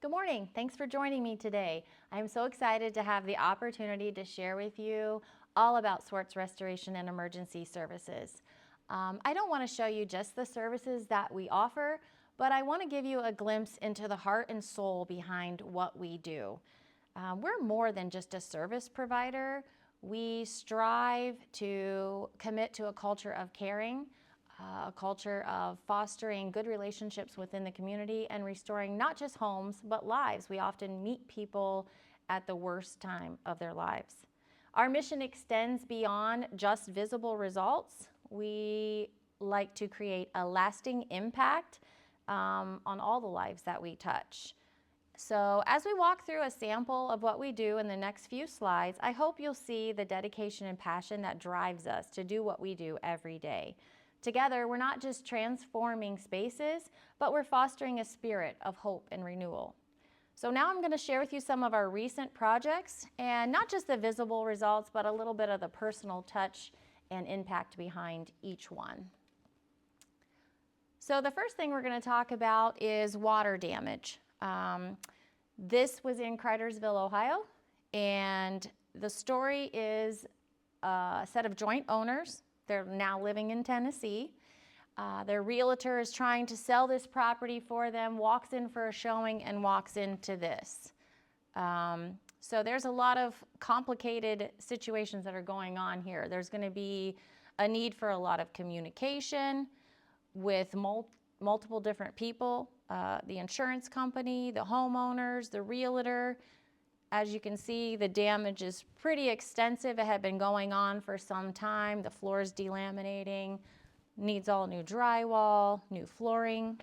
Good morning. Thanks for joining me today. I'm so excited to have the opportunity to share with you all about Swartz Restoration and Emergency Services. I don't want to show you just the services that we offer, but I want to give you a glimpse into the heart and soul behind what we do. We're more than just a service provider. We strive to commit to a culture of caring, a culture of fostering good relationships within the community and restoring not just homes, but lives. We often meet people at the worst time of their lives. Our mission extends beyond just visible results. We like to create a lasting impact on all the lives that we touch. So as we walk through a sample of what we do in the next few slides, I hope you'll see the dedication and passion that drives us to do what we do every day. Together, we're not just transforming spaces, but we're fostering a spirit of hope and renewal. So now I'm going to share with you some of our recent projects, and not just the visible results, but a little bit of the personal touch and impact behind each one. So the first thing we're going to talk about is water damage. This was in Cridersville, Ohio, and the story is a set of joint owners. They're now living in Tennessee. Their realtor is trying to sell this property for them, walks in for a showing and walks into this. So there's a lot of complicated situations that are going on here. There's going to be a need for a lot of communication with multiple different people, the insurance company, the homeowners, the realtor. As you can see, the damage is pretty extensive. It had been going on for some time. The floor is delaminating, needs all new drywall, new flooring.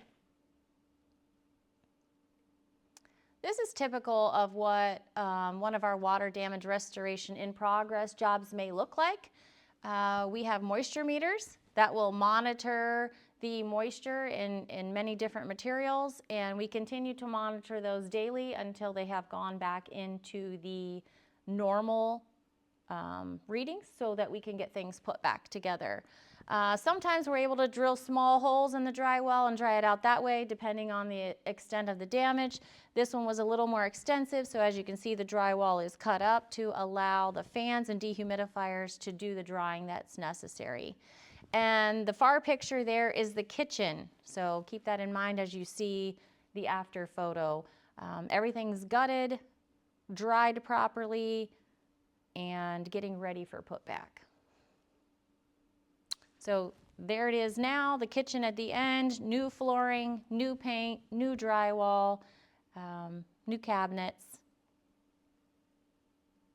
This is typical of what one of our water damage restoration in progress jobs may look like. We have moisture meters that will monitor the moisture in many different materials, and we continue to monitor those daily until they have gone back into the normal readings so that we can get things put back together. Sometimes we're able to drill small holes in the drywall and dry it out that way, depending on the extent of the damage. This one was a little more extensive, so as you can see, the drywall is cut up to allow the fans and dehumidifiers to do the drying that's necessary. And the far picture there is the kitchen, so keep that in mind as you see the after photo. Everything's gutted, dried properly, and getting ready for putback. So there it is now, the kitchen at the end, new flooring, new paint, new drywall, new cabinets.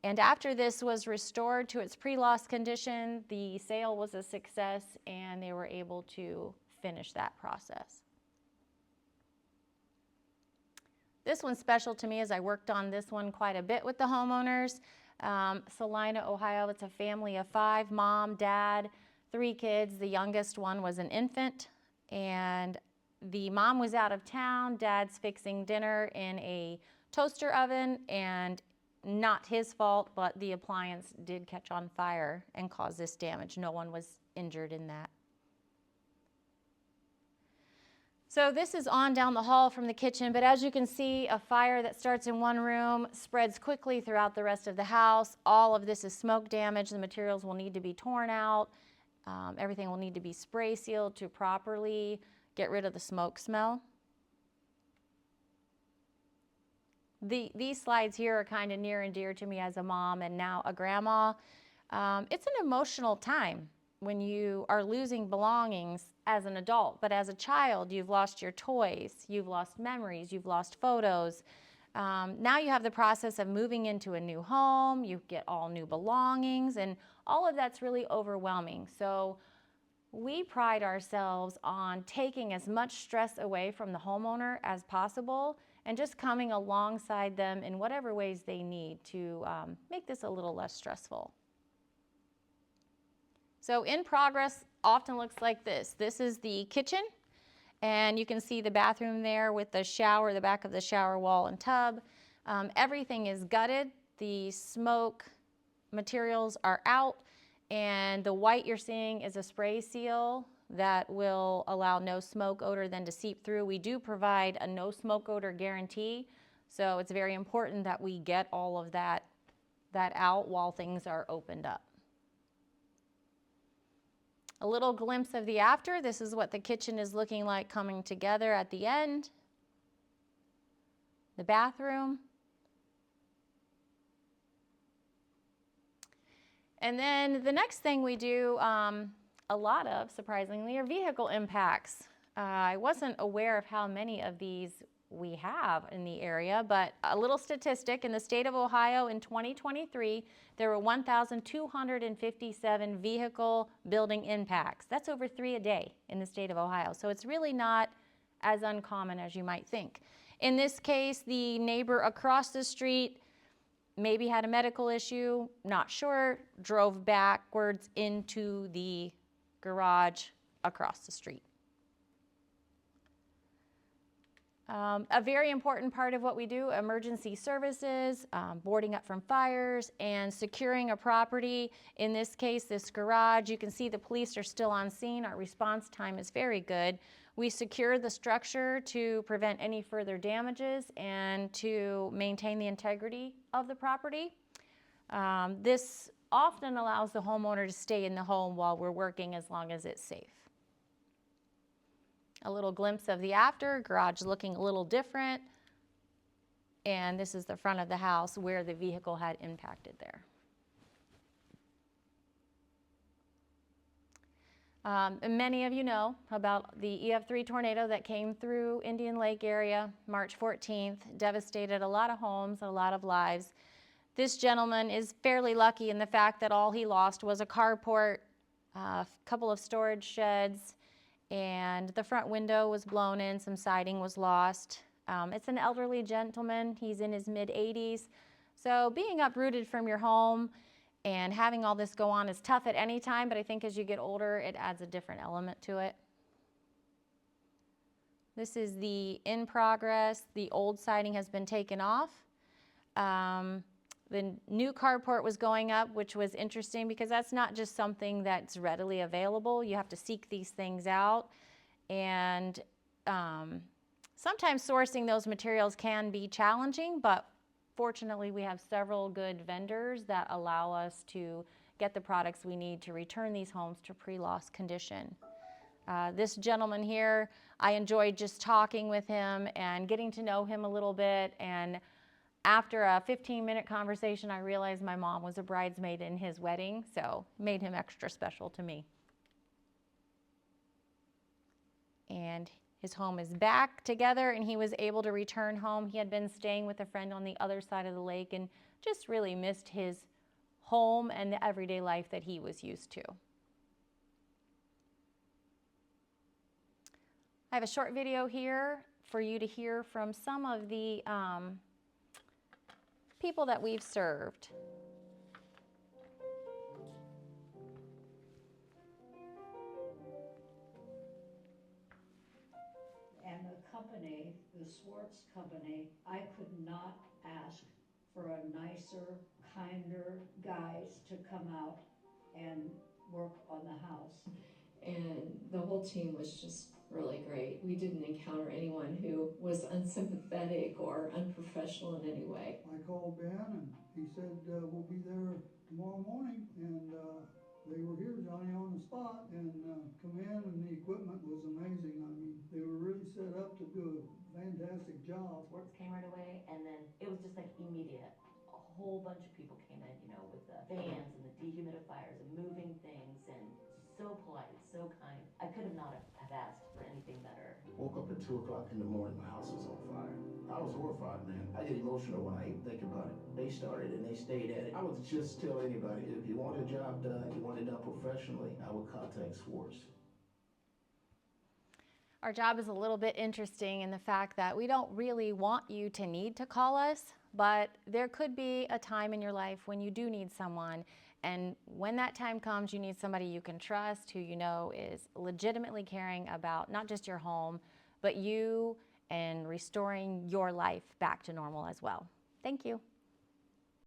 And after this was restored to its pre-loss condition, the sale was a success and they were able to finish that process. This one's special to me as I worked on this one quite a bit with the homeowners. Salina, Ohio, it's a family of 5, mom, dad, 3 kids. The youngest one was an infant, and the mom was out of town. Dad's fixing dinner in a toaster oven, and not his fault, but the appliance did catch on fire and cause this damage. No one was injured in that. So this is on down the hall from the kitchen, but as you can see, a fire that starts in one room spreads quickly throughout the rest of the house. All of this is smoke damage. The materials will need to be torn out. Everything will need to be spray sealed to properly get rid of the smoke smell. These slides here are kind of near and dear to me as a mom and now a grandma. It's an emotional time when you are losing belongings as an adult, but as a child, you've lost your toys, you've lost memories, you've lost photos. Now you have the process of moving into a new home, you get all new belongings, and all of that's really overwhelming. So we pride ourselves on taking as much stress away from the homeowner as possible and just coming alongside them in whatever ways they need to make this a little less stressful. So in progress often looks like this. This is the kitchen, and you can see the bathroom there with the shower, the back of the shower wall and tub. Everything is gutted. The smoke materials are out, and the white you're seeing is a spray seal that will allow no smoke odor then to seep through. We do provide a no smoke odor guarantee, So it's very important that we get all of that out while things are opened up. A little glimpse of the after. This is what the kitchen is looking like coming together at the end. The bathroom. And then the next thing we do a lot of, surprisingly, are vehicle impacts. I wasn't aware of how many of these we have in the area, but a little statistic, in the state of Ohio in 2023, there were 1,257 vehicle building impacts. That's over 3 a day in the state of Ohio, so it's really not as uncommon as you might think. In this case, the neighbor across the street maybe had a medical issue, not sure, drove backwards into the garage across the street. A very important part of what we do, emergency services, boarding up from fires, and securing a property. In this case, this garage, you can see the police are still on scene. Our response time is very good. We secure the structure to prevent any further damages and to maintain the integrity of the property. This often allows the homeowner to stay in the home while we're working, as long as it's safe. A little glimpse of the after, garage looking a little different, and this is the front of the house where the vehicle had impacted there. And many of you know about the EF3 tornado that came through Indian Lake area March 14th, devastated a lot of homes, a lot of lives. This gentleman is fairly lucky in the fact that all he lost was a carport, a couple of storage sheds, and the front window was blown in, some siding was lost. It's an elderly gentleman, he's in his mid-80s. So being uprooted from your home and having all this go on is tough at any time, but I think as you get older, it adds a different element to it. This is the in progress. The old siding has been taken off. The new carport was going up, which was interesting because that's not just something that's readily available. You have to seek these things out. And sometimes sourcing those materials can be challenging, but fortunately we have several good vendors that allow us to get the products we need to return these homes to pre-loss condition. This gentleman here, I enjoyed just talking with him and getting to know him a little bit, and after a 15-minute conversation, I realized my mom was a bridesmaid in his wedding, so it made him extra special to me. And his home is back together, and he was able to return home. He had been staying with a friend on the other side of the lake and just really missed his home and the everyday life that he was used to. I have a short video here for you to hear from some of the people that we've served. And the company, the Swartz company, I could not ask for a nicer, kinder guys to come out and work on the house. And the whole team was just really great. We didn't encounter anyone who was unsympathetic or unprofessional in any way. I called Ben and he said, we'll be there tomorrow morning, and they were here, Johnny, on the spot, and come in, and the equipment was amazing. I mean, they were really set up to do a fantastic job. Swartz came right away, and then it was just like immediate. A whole bunch of people came in, you know, with the fans and the dehumidifiers and moving things, and so polite, so kind. I could have not have asked for anything better. Woke up at 2 o'clock in the morning, my house was on fire. I was horrified, man. I get emotional when I even think about it. They started and they stayed at it. I would just tell anybody, if you want a job done, you want it done professionally, I would contact Swartz. Our job is a little bit interesting in the fact that we don't really want you to need to call us, but there could be a time in your life when you do need someone. And when that time comes, you need somebody you can trust, who you know is legitimately caring about not just your home, but you and restoring your life back to normal as well. Thank you.